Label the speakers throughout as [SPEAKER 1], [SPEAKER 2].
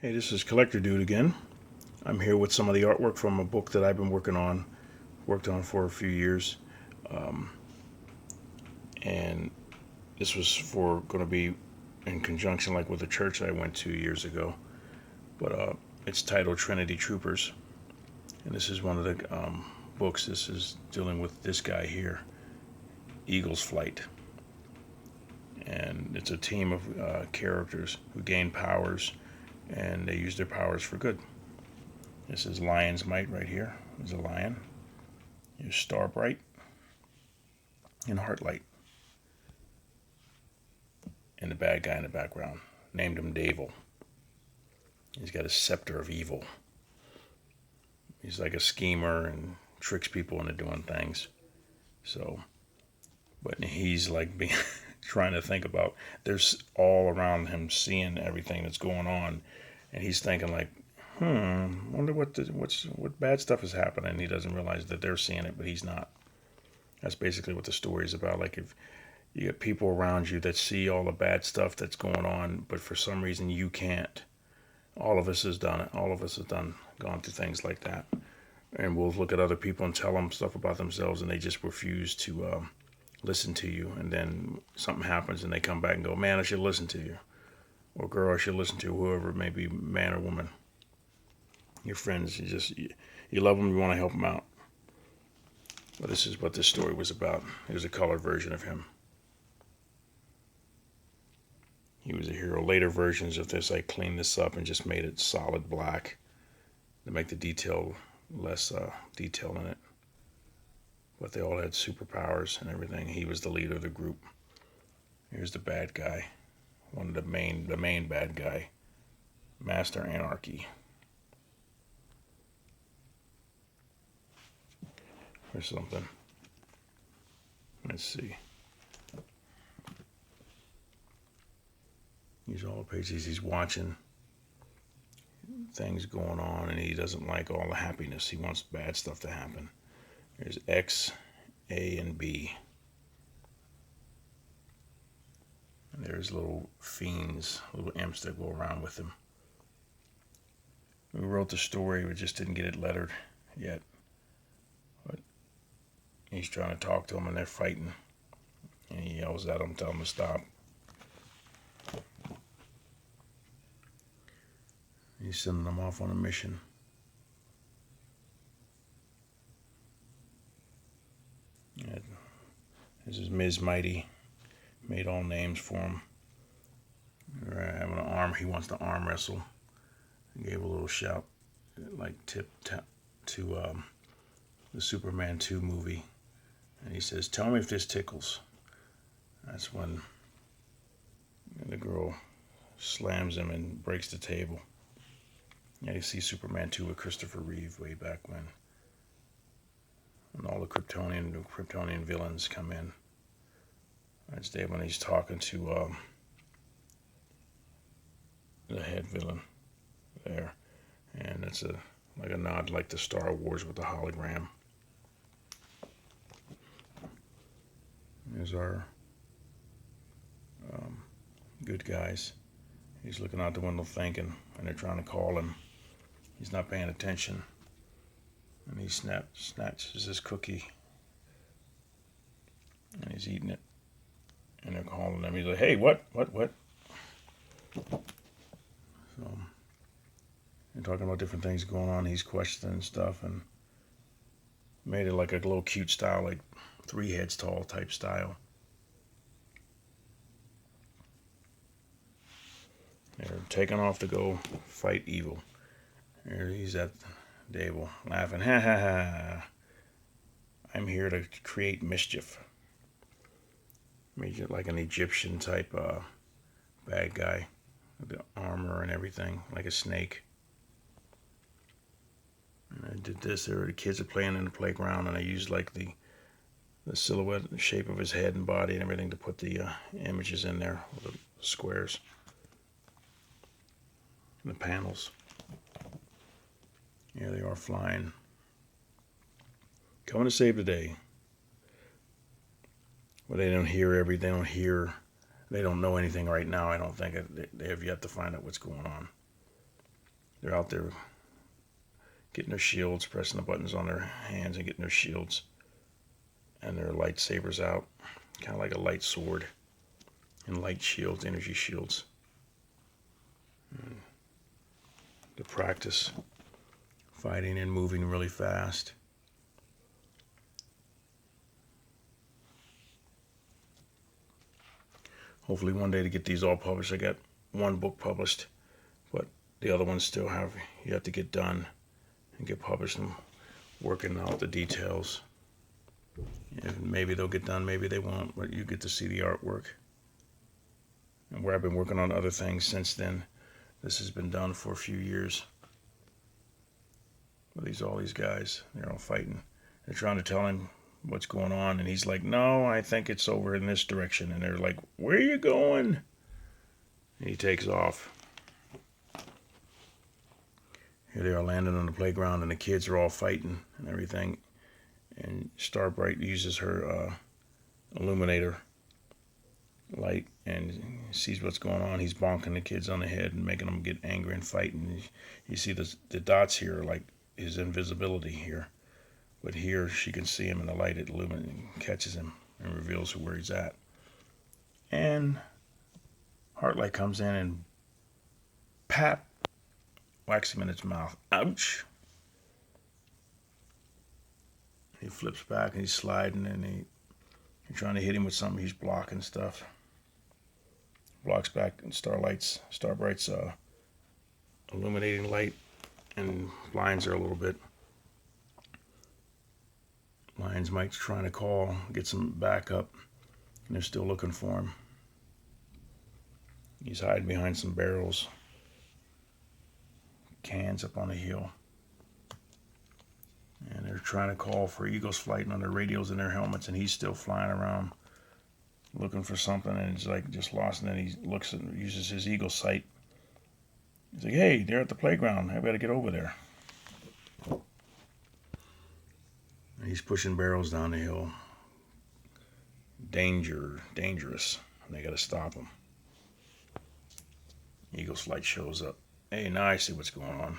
[SPEAKER 1] Hey, this is Collector Dude again. I'm here with some of the artwork from a book that I've been worked on for a few years, um, and this was for going to be in conjunction, like with a church I went to years ago. But it's titled Trinity Troopers, and this is one of the books. This is dealing with this guy here, Eagle's Flight, and it's a team of characters who gain powers, and they use their powers for good. This is Lion's Might right here. There's a lion. Here's Starbright and Heartlight. And the bad guy in the background. Named him Davil. He's got a scepter of evil. He's like a schemer and tricks people into doing things. So, but he's like being trying to think about. There's all around him seeing everything that's going on, and he's thinking like, wonder what bad stuff is happening. He doesn't realize that they're seeing it, but he's not. That's basically what the story is about. Like if you get people around you that see all the bad stuff that's going on, but for some reason you can't. All of us has done it. All of us have gone through things like that. And we'll look at other people and tell them stuff about themselves, and they just refuse to listen to you. And then something happens, and they come back and go, "Man, I should listen to you," or "Girl, I should listen to you," whoever it may be, man or woman. Your friends, you love them, you want to help them out. But this is what this story was about. Here's a colored version of him. He was a hero. Later versions of this, I cleaned this up and just made it solid black to make the detail less detail in it. But they all had superpowers and everything. He was the leader of the group. Here's the bad guy, one of the main bad guy, Master Anarchy. Or something. Let's see. He's all the pages. He's watching things going on, and he doesn't like all the happiness. He wants bad stuff to happen. There's X, A, and B. And there's little fiends, little imps that go around with him. We wrote the story, we just didn't get it lettered yet. But he's trying to talk to them, and they're fighting. And he yells at them, tell them to stop. He's sending them off on a mission. This is Ms. Mighty. Made all names for him. Having an arm. He wants to arm wrestle. He gave a little shout, like tip tap to the Superman 2 movie. And he says, "Tell me if this tickles." That's when the girl slams him and breaks the table. Yeah, you see Superman 2 with Christopher Reeve way back when. And all the Kryptonian villains come in. That's Dave when he's talking to the head villain there. And it's like a nod like the Star Wars with the hologram. There's our good guys. He's looking out the window thinking, and they're trying to call him. He's not paying attention. And he snatches his cookie. And he's eating it. And they're calling him. He's like, "Hey, what? So, they're talking about different things going on. He's questioning stuff and made it like a little cute style, like 3 heads tall type style. They're taking off to go fight evil. There he's at Dable, laughing, "Ha ha ha. I'm here to create mischief." Made it like an Egyptian type bad guy. With the armor and everything, like a snake. And I did this. There the kids are playing in the playground, and I used like the silhouette, the shape of his head and body and everything to put the images in there, with the squares. And the panels. Here they are flying. Coming to save the day. But they don't they don't know anything right now. I don't think they have yet to find out what's going on. They're out there getting their shields, pressing the buttons on their hands and getting their shields and their lightsabers out. Kind of like a light sword and light shields, energy shields. And to practice fighting and moving really fast. Hopefully one day to get these all published. I got one book published, but the other ones still you have to get done and get published. And working out the details. And maybe they'll get done, maybe they won't, but you get to see the artwork. And where I've been working on other things since then, this has been done for a few years. With all these guys, they're all fighting. They're trying to tell him what's going on, and he's like, no, I think it's over in this direction. And they're like, where are you going? And he takes off. Here they are landing on the playground, and the kids are all fighting and everything. And Starbright uses her illuminator light and sees what's going on. He's bonking the kids on the head and making them get angry and fight. And you see the dots here, like his invisibility here. But here she can see him in the light. It illuminates and catches him and reveals where he's at. And Heartlight comes in and pap, whacks him in its mouth. Ouch! He flips back and he's sliding, and you're trying to hit him with something. He's blocking stuff. Blocks back, and Starbright's illuminating light and blinds her a little bit. Lions Mike's trying to call, get some backup, and they're still looking for him. He's hiding behind some barrels, cans up on the hill. And they're trying to call for Eagles flighting on their radios and their helmets, and he's still flying around looking for something, and it's like just lost. And then he looks and uses his Eagle sight. He's like, hey, they're at the playground. I better get over there. And he's pushing barrels down the hill. Dangerous. And they got to stop him. Eagle's flight shows up. Hey, now I see what's going on.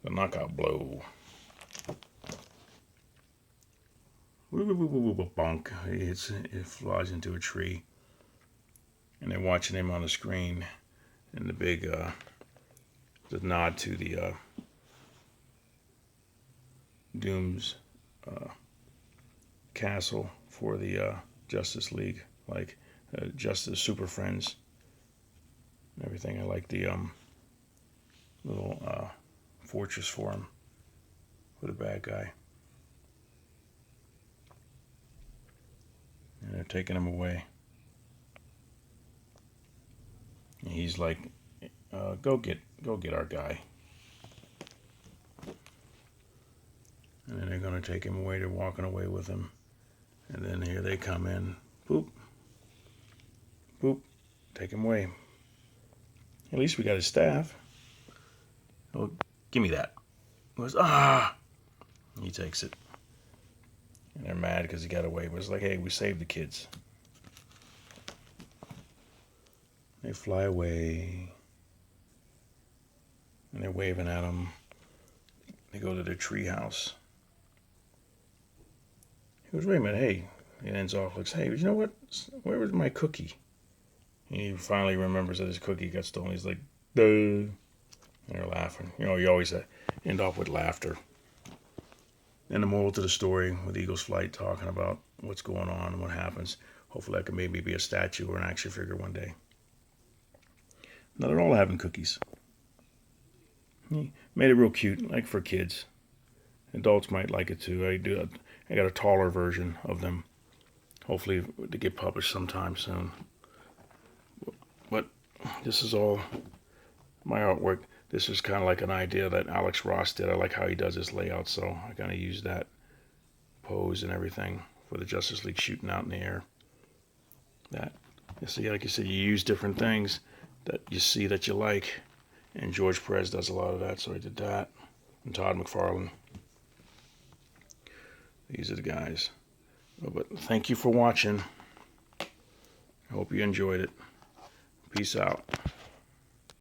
[SPEAKER 1] The knockout blow. Bonk. It flies into a tree. And they're watching him on the screen. And the big the nod to the Doom's castle for the Justice League, like Justice Super Friends and everything. I like the little fortress for him, for the bad guy. And they're taking him away. And he's like, go get our guy. And then they're going to take him away. They're walking away with him. And then here they come in. Boop. Boop. Take him away. At least we got his staff. Oh, give me that. He goes, ah! He takes it. And they're mad because he got away. But it's like, hey, we saved the kids. They fly away. And they're waving at him. They go to their tree house. He goes, wait a minute, hey. He ends off, looks, hey, you know what? Where was my cookie? And he finally remembers that his cookie got stolen. He's like, duh. And they're laughing. You know, you always end off with laughter. And the moral to the story with Eagle's Flight talking about what's going on and what happens. Hopefully that can maybe be a statue or an action figure one day. Now they're all having cookies. He made it real cute, like for kids. Adults might like it too. I got a taller version of them. Hopefully to get published sometime soon. But this is all my artwork. This is kind of like an idea that Alex Ross did. I like how he does his layout, so I kind of use that pose and everything for the Justice League shooting out in the air. That, see, like you said, you use different things that you see that you like. And George Perez does a lot of that, so I did that. And Todd McFarlane. These are the guys. But thank you for watching. I Hope you enjoyed it. Peace out.